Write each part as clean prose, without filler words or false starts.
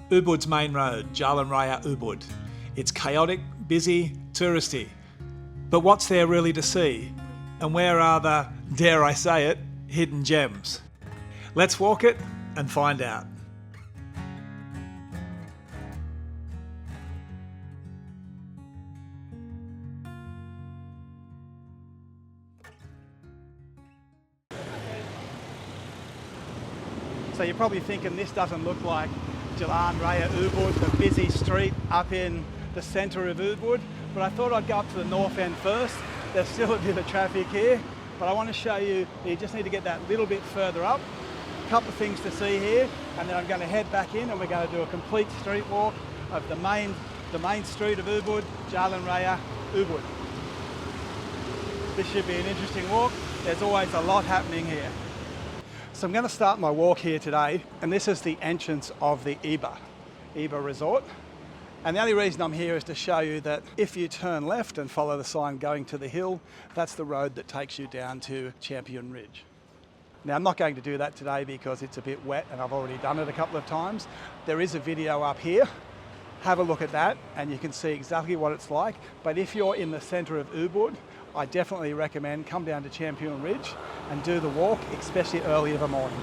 Ubud's main road, Jalan Raya Ubud. It's chaotic, busy, touristy. But what's there really to see? And where are the, dare I say it, hidden gems? Let's walk it and find out. So you're probably thinking this doesn't look like Jalan Raya Ubud, the busy street up in the centre of Ubud, but I thought I'd go up to the north end first. There's still a bit of traffic here, but I want to show you, you just need to get that little bit further up. A couple of things to see here, and then I'm going to head back in and we're going to do a complete street walk of the main street of Ubud, Jalan Raya Ubud. This should be an interesting walk. There's always a lot happening here. So I'm going to start my walk here today, and this is the entrance of the Iba Resort. And the only reason I'm here is to show you that if you turn left and follow the sign going to the hill, that's the road that takes you down to Campuhan Ridge. Now I'm not going to do that today because it's a bit wet and I've already done it a couple of times. There is a video up here. Have a look at that and you can see exactly what it's like. But if you're in the centre of Ubud, I definitely recommend come down to Campuhan Ridge and do the walk, especially early in the morning.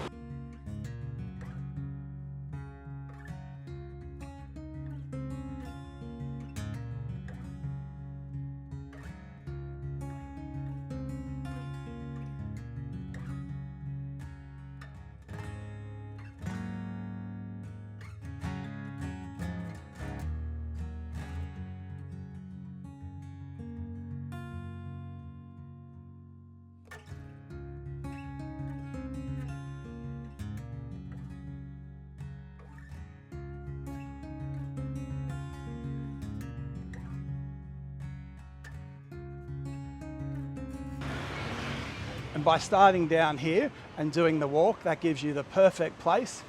And by starting down here and doing the walk, that gives you the perfect place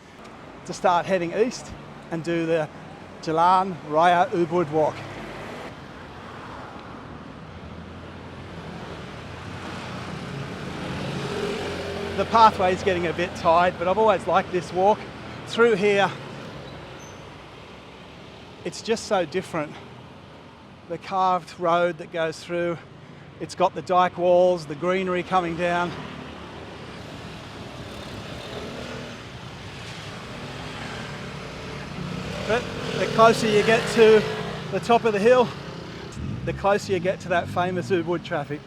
to start heading east and do the Jalan Raya Ubud walk. The pathway is getting a bit tight, but I've always liked this walk. Through here, it's just so different. The carved road that goes through, it's got the dike walls, the greenery coming down. But the closer you get to the top of the hill, the closer you get to that famous Ubud traffic.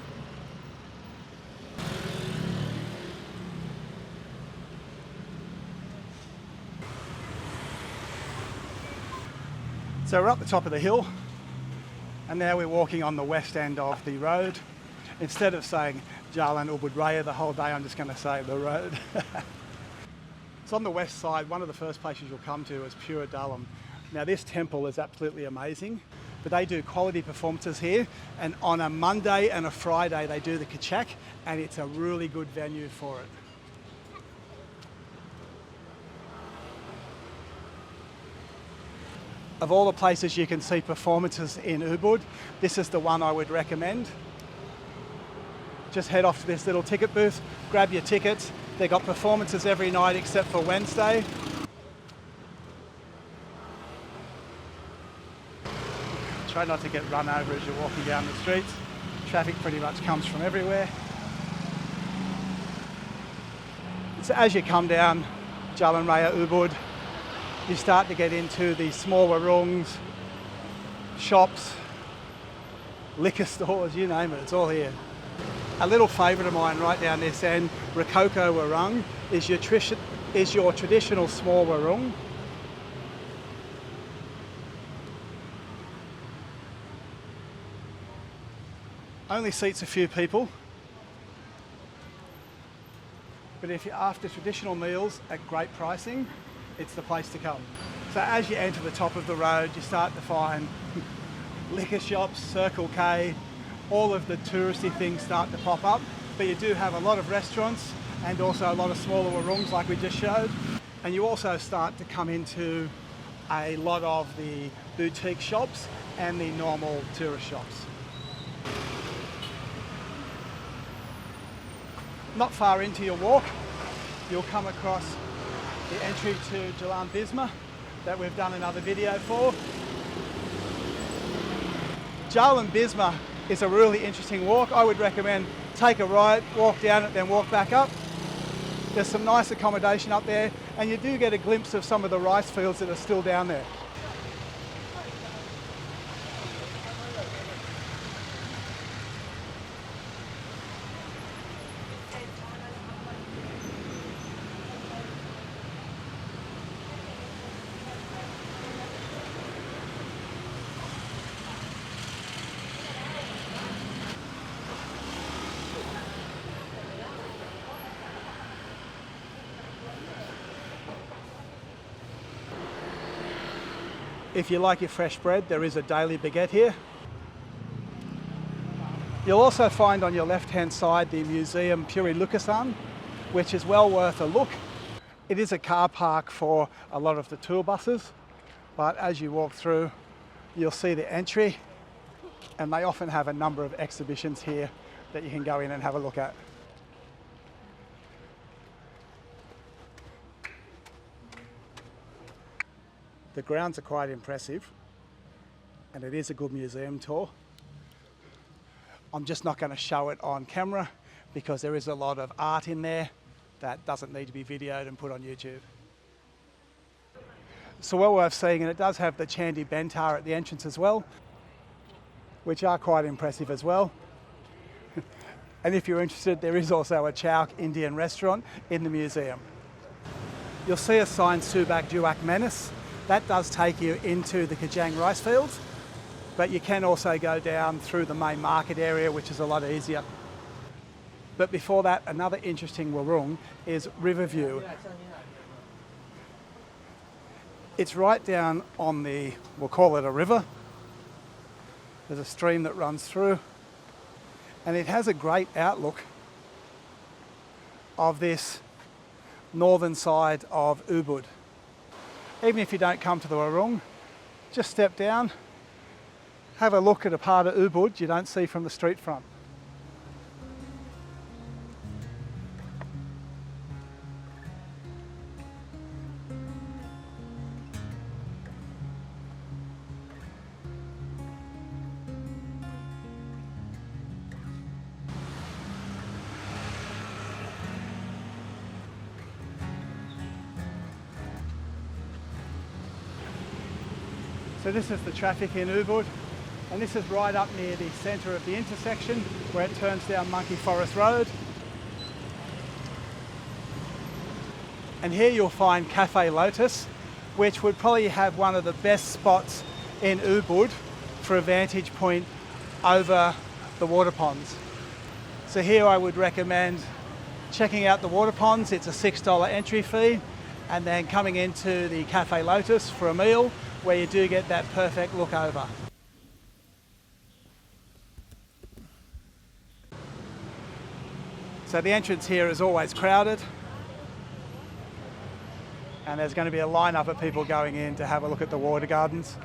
So we're up the top of the hill. And now we're walking on the west end of the road. Instead of saying Jalan Ubud Raya the whole day, I'm just going to say the road. So on the west side, one of the first places you'll come to is Pura Dalam. Now this temple is absolutely amazing, but they do quality performances here. And on a Monday and a Friday, they do the Kajeng, and it's a really good venue for it. Of all the places you can see performances in Ubud, this is the one I would recommend. Just head off to this little ticket booth, grab your tickets. They've got performances every night except for Wednesday. Try not to get run over as you're walking down the streets. Traffic pretty much comes from everywhere. So as you come down Jalan Raya Ubud, you start to get into the smaller rungs, shops, liquor stores, you name it, it's all here. A little favourite of mine right down this end, Rococo Warung, is your traditional small warung. Only seats a few people, but if you're after traditional meals at great pricing, it's the place to come. So as you enter the top of the road, you start to find liquor shops, Circle K, all of the touristy things start to pop up, but you do have a lot of restaurants and also a lot of smaller warungs like we just showed. And you also start to come into a lot of the boutique shops and the normal tourist shops. Not far into your walk, you'll come across the entry to Jalan Bisma, that we've done another video for. Jalan Bisma is a really interesting walk. I would recommend take a right, walk down it, then walk back up. There's some nice accommodation up there, and you do get a glimpse of some of the rice fields that are still down there. If you like your fresh bread, there is a daily baguette here. You'll also find on your left-hand side the museum Puri Lukisan, which is well worth a look. It is a car park for a lot of the tour buses, but as you walk through, you'll see the entry, and they often have a number of exhibitions here that you can go in and have a look at. The grounds are quite impressive, and it is a good museum tour. I'm just not going to show it on camera because there is a lot of art in there that doesn't need to be videoed and put on YouTube. So well worth seeing, and it does have the Chandi Bentar at the entrance as well, which are quite impressive as well. And if you're interested, there is also a Chowk Indian restaurant in the museum. You'll see a sign Subak Juak Menace. That does take you into the Kajeng rice fields, but you can also go down through the main market area, which is a lot easier. But before that, another interesting warung is Riverview. It's right down on the, we'll call it a river. There's a stream that runs through, and it has a great outlook of this northern side of Ubud. Even if you don't come to the warung, just step down, have a look at a part of Ubud you don't see from the street front. So this is the traffic in Ubud, and this is right up near the centre of the intersection where it turns down Monkey Forest Road. And here you'll find Cafe Lotus, which would probably have one of the best spots in Ubud for a vantage point over the water ponds. So here I would recommend checking out the water ponds. It's a $6 entry fee, and then coming into the Cafe Lotus for a meal, where you do get that perfect look over. So the entrance here is always crowded, and there's going to be a lineup of people going in to have a look at the water gardens.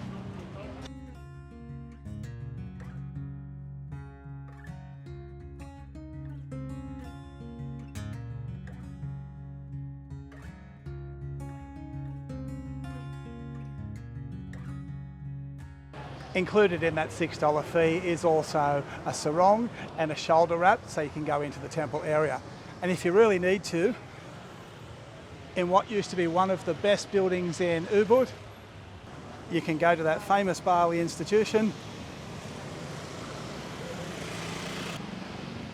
Included in that $6 fee is also a sarong and a shoulder wrap, so you can go into the temple area. And if you really need to, in what used to be one of the best buildings in Ubud, you can go to that famous Bali institution.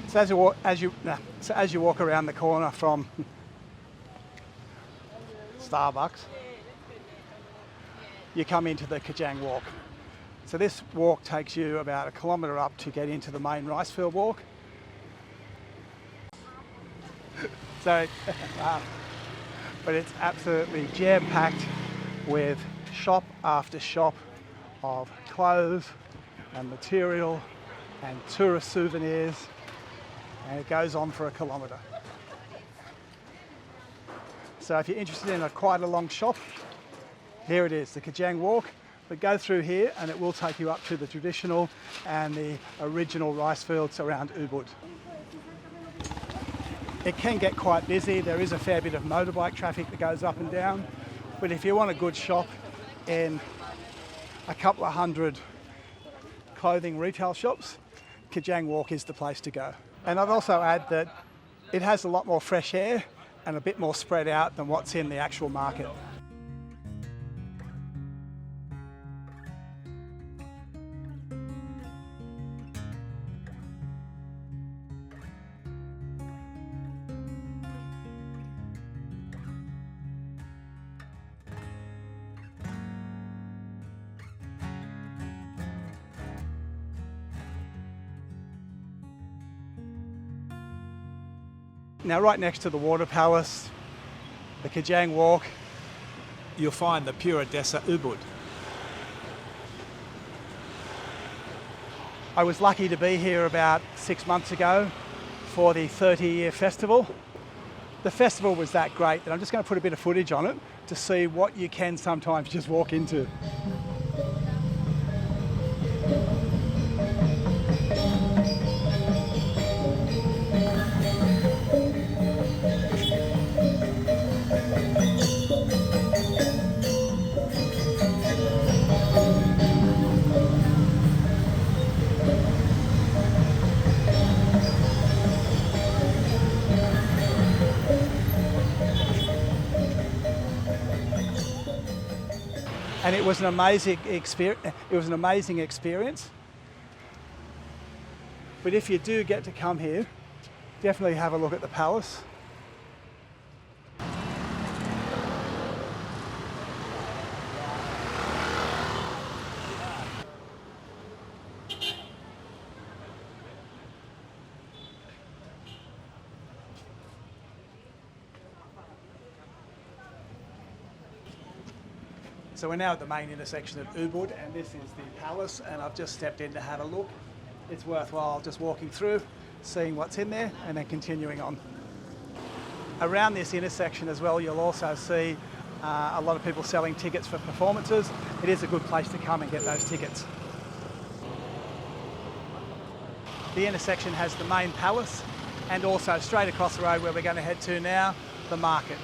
So as you walk around the corner from Starbucks, you come into the Kajeng Walk. So this walk takes you about 1 kilometre up to get into the main rice field walk. But it's absolutely jam-packed with shop after shop of clothes and material and tourist souvenirs, and it goes on for 1 kilometre. So if you're interested in quite a long shop, here it is, the Kajeng Walk. But go through here and it will take you up to the traditional and the original rice fields around Ubud. It can get quite busy. There is a fair bit of motorbike traffic that goes up and down. But if you want a good shop in a couple of hundred clothing retail shops, Kajeng Walk is the place to go. And I'd also add that it has a lot more fresh air and a bit more spread out than what's in the actual market. Now, right next to the Water Palace, the Kajeng Walk, You'll find the Pura Desa Ubud. I was lucky to be here about 6 months ago for the 30-year festival. The festival was that great that I'm just going to put a bit of footage on it to see what you can sometimes just walk into. And it was an amazing experience. But if you do get to come here, definitely have a look at the palace. So we're now at the main intersection of Ubud, and this is the palace, and I've just stepped in to have a look. It's worthwhile just walking through, seeing what's in there, and then continuing on. Around this intersection as well, you'll also see a lot of people selling tickets for performances. It is a good place to come and get those tickets. The intersection has the main palace, and also straight across the road where we're going to head to now, the market.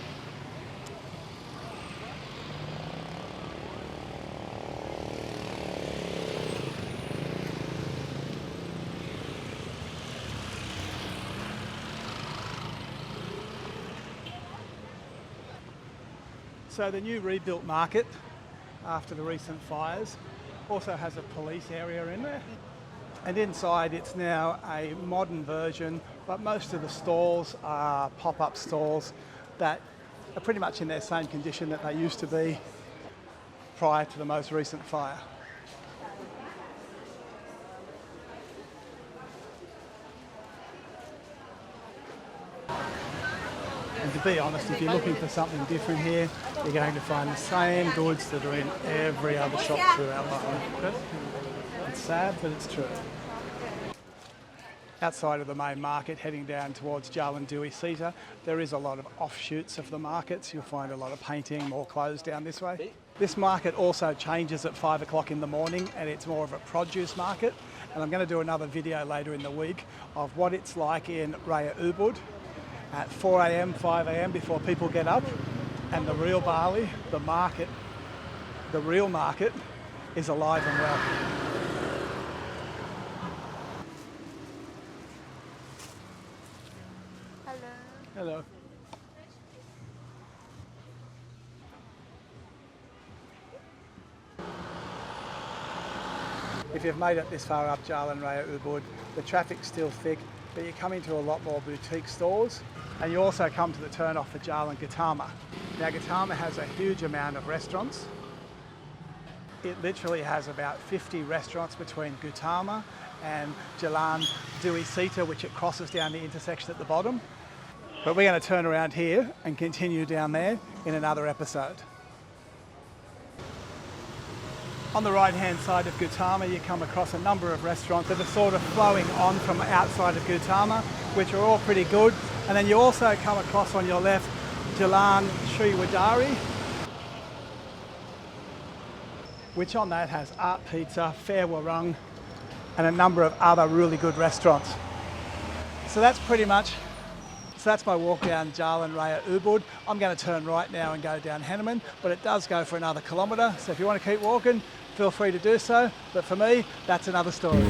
So the new rebuilt market, after the recent fires, also has a police area in there. And inside it's now a modern version, but most of the stalls are pop-up stalls that are pretty much in their same condition that they used to be prior to the most recent fire. And to be honest, if you're looking for something different here, you're going to find the same goods that are in every other shop throughout Bali. It's sad, but it's true. Outside of the main market, heading down towards Jalan Raya, there is a lot of offshoots of the markets. You'll find a lot of painting, more clothes down this way. This market also changes at 5 o'clock in the morning, and it's more of a produce market. And I'm going to do another video later in the week of what it's like in Raya Ubud at 4 a.m, 5 a.m. before people get up. And the real Bali, the real market, is alive and well. Hello. If you've made it this far up Jalan Raya Ubud, the traffic's still thick, but you come into a lot more boutique stores, and you also come to the turn-off for Jalan Gautama. Now, Gautama has a huge amount of restaurants. It literally has about 50 restaurants between Gautama and Jalan Raya, which it crosses down the intersection at the bottom. But we're going to turn around here and continue down there in another episode. On the right-hand side of Gautama, you come across a number of restaurants that are sort of flowing on from outside of Gautama, which are all pretty good. And then you also come across on your left Jalan Sriwadari, which on that has Art Pizza, Fair Warung, and a number of other really good restaurants. So that's pretty much So that's my walk down Jalan Raya Ubud. I'm going to turn right now and go down Henneman, but it does go for another kilometre. So if you want to keep walking, feel free to do so. But for me, that's another story.